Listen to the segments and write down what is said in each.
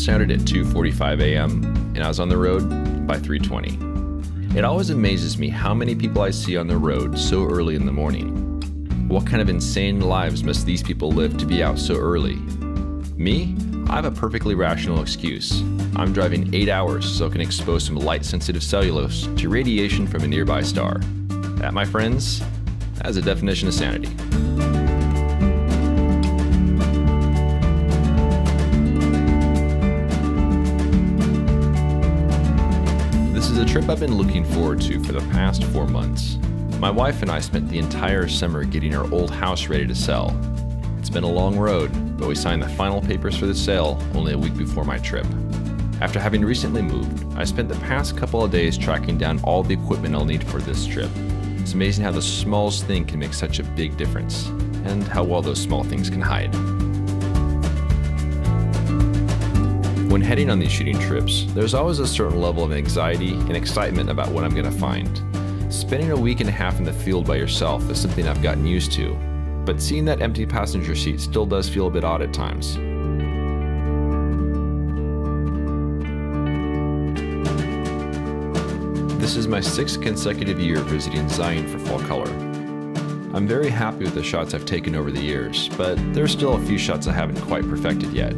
sounded at 2:45 a.m. and I was on the road by 3:20. It always amazes me how many people I see on the road so early in the morning. What kind of insane lives must these people live to be out so early? Me? I have a perfectly rational excuse. I'm driving 8 hours so I can expose some light-sensitive cellulose to radiation from a nearby star. That, my friends, that is a definition of sanity. This is a trip I've been looking forward to for the past 4 months. My wife and I spent the entire summer getting our old house ready to sell. It's been a long road, but we signed the final papers for the sale only a week before my trip. After having recently moved, I spent the past couple of days tracking down all the equipment I'll need for this trip. It's amazing how the smallest thing can make such a big difference, and how well those small things can hide. When heading on these shooting trips, there's always a certain level of anxiety and excitement about what I'm going to find. Spending a week and a half in the field by yourself is something I've gotten used to, but seeing that empty passenger seat still does feel a bit odd at times. This is my 6th consecutive year visiting Zion for fall color. I'm very happy with the shots I've taken over the years, but there's still a few shots I haven't quite perfected yet.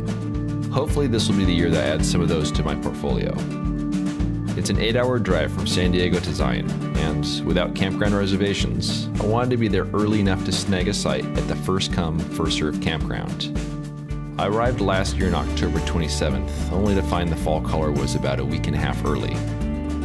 Hopefully this will be the year that adds some of those to my portfolio. It's an 8-hour drive from San Diego to Zion, and without campground reservations, I wanted to be there early enough to snag a site at the first come, first served campground. I arrived last year on October 27th, only to find the fall color was about a week and a half early.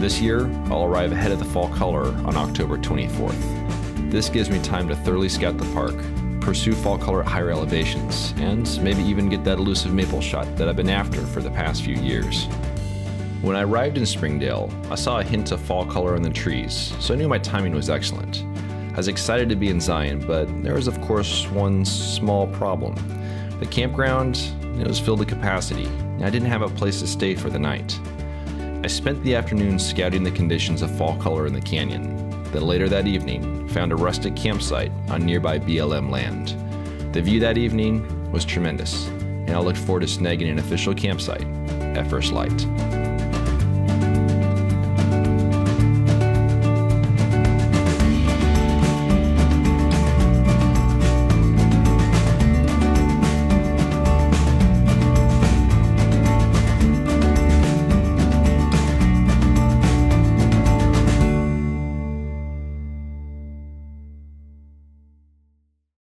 This year, I'll arrive ahead of the fall color on October 24th. This gives me time to thoroughly scout the park, pursue fall color at higher elevations, and maybe even get that elusive maple shot that I've been after for the past few years. When I arrived in Springdale, I saw a hint of fall color in the trees, so I knew my timing was excellent. I was excited to be in Zion, but there was of course one small problem. The campground, it was filled to capacity, and I didn't have a place to stay for the night. I spent the afternoon scouting the conditions of fall color in the canyon, then later that evening found a rustic campsite on nearby BLM land. The view that evening was tremendous, and I looked forward to snagging an official campsite at first light.